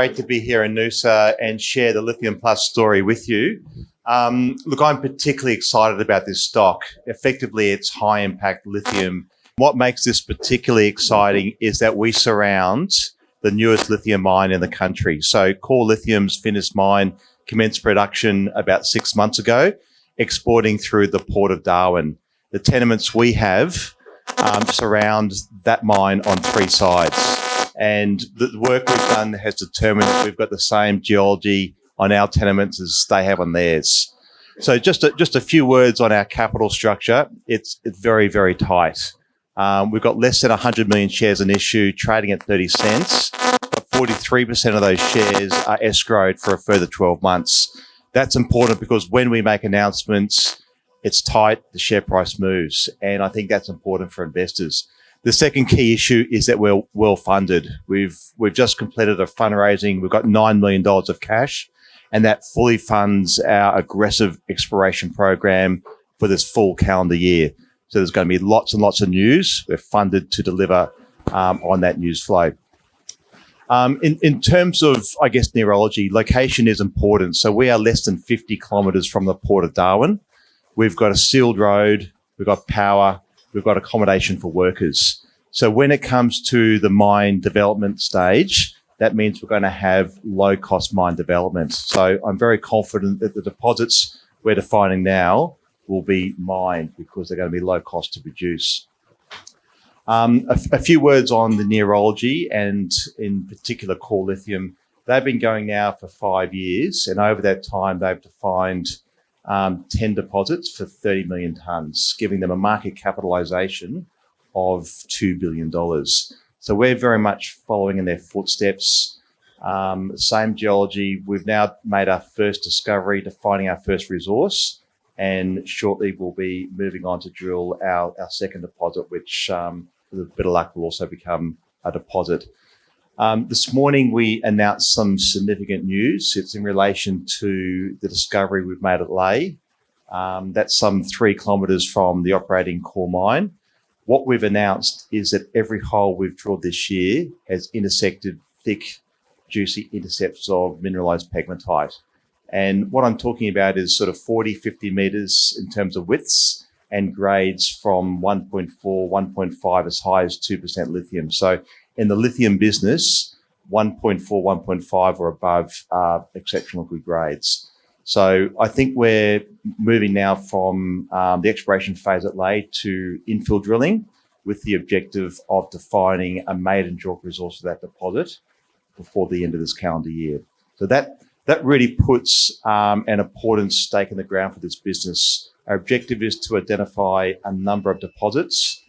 great to be here in Noosa and share the Lithium Plus story with you. Look, I'm particularly excited about this stock. Effectively, it's high impact lithium. What makes this particularly exciting is that we surround the newest lithium mine in the country. So Core Lithium's Finniss mine commenced production about 6 months ago, exporting through the port of Darwin. The tenements we have surround that mine on 3 sides. And the work we've done has determined that we've got the same geology on our tenements as they have on theirs. So just a few words on our capital structure. It's very, very tight. We've got less than 100 million shares in issue, trading at 30 cents. 43% of those shares are escrowed for a further 12 months. That's important because when we make announcements, it's tight, the share price moves. And I think that's important for investors. The second key issue is that we're well funded. We've just completed a fundraising. We've got $9 million of cash, and that fully funds our aggressive exploration program for this full calendar year. So there's going to be lots and lots of news. We're funded to deliver on that news flow. In terms of, I guess, neurology, location is important. So we are less than 50 kilometres from the port of Darwin. We've got a sealed road. We've got power. We've got accommodation for workers. So when it comes to the mine development stage, that means we're going to have low-cost mine development. So I'm very confident that the deposits we're defining now will be mined because they're going to be low cost to produce. A few words on the neurology and in particular Core Lithium. They've been going now for 5 years, and over that time they've defined 10 deposits for 30 million tonnes, giving them a market capitalisation of $2 billion. So we're very much following in their footsteps. Same geology. We've now made our first discovery, defining our first resource, and shortly we'll be moving on to drill our second deposit, which with a bit of luck will also become a deposit. This morning we announced some significant news. It's in relation to the discovery we've made at Lay. That's some 3 kilometres from the operating core mine. What we've announced is that every hole we've drilled this year has intersected thick, juicy intercepts of mineralised pegmatite. And what I'm talking about is sort of 40, 50 metres in terms of widths and grades from 1.4, 1.5 as high as 2% lithium. So in the lithium business, 1.4, 1.5 or above are exceptional good grades. So I think we're moving now from the exploration phase at Lay to infill drilling with the objective of defining a maiden JORC resource of that deposit before the end of this calendar year. So that really puts an important stake in the ground for this business. Our objective is to identify a number of deposits.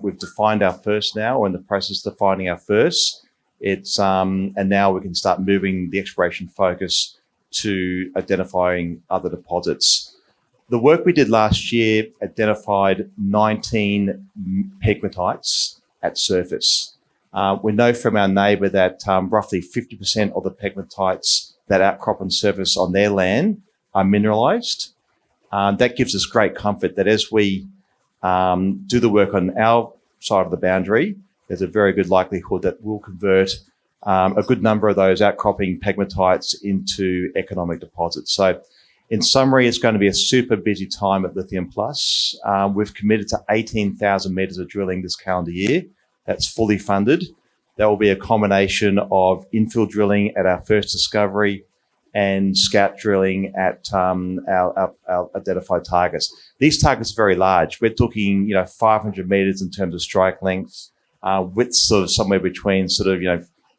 We've defined our first now, or in the process of defining our first. And now we can start moving the exploration focus to identifying other deposits. The work we did last year identified 19 pegmatites at surface. We know from our neighbour that roughly 50% of the pegmatites that outcrop on surface on their land are mineralised. That gives us great comfort that as we do the work on our side of the boundary, there's a very good likelihood that we'll convert a good number of those outcropping pegmatites into economic deposits. So in summary, it's going to be a super busy time at Lithium Plus. We've committed to 18,000 metres of drilling this calendar year. That's fully funded. That will be a combination of infill drilling at our first discovery and scout drilling at our identified targets. These targets are very large. We're talking, 500 metres in terms of strike length, widths of somewhere between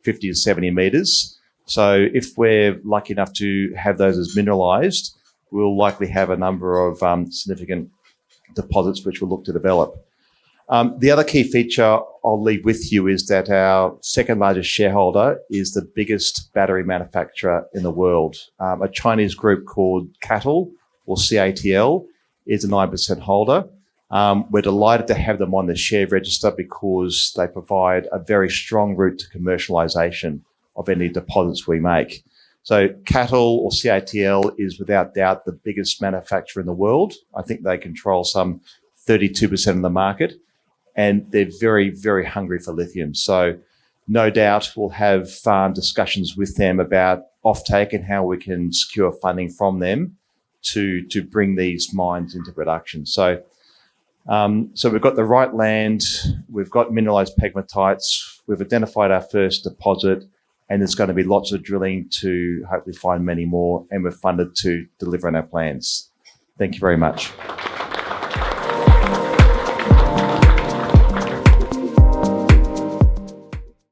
50 to 70 metres. So if we're lucky enough to have those as mineralised, we'll likely have a number of significant deposits which we'll look to develop. The other key feature I'll leave with you is that our second largest shareholder is the biggest battery manufacturer in the world. A Chinese group called CATL, or CATL, is a 9% holder. We're delighted to have them on the share register because they provide a very strong route to commercialisation of any deposits we make. So CATL or CATL is without doubt the biggest manufacturer in the world. I think they control some 32% of the market, and they're very, very hungry for lithium. So No doubt we'll have discussions with them about offtake and how we can secure funding from them to bring these mines into production. So we've got the right land, we've got mineralised pegmatites, we've identified our first deposit, and there's going to be lots of drilling to hopefully find many more, and we're funded to deliver on our plans. Thank you very much.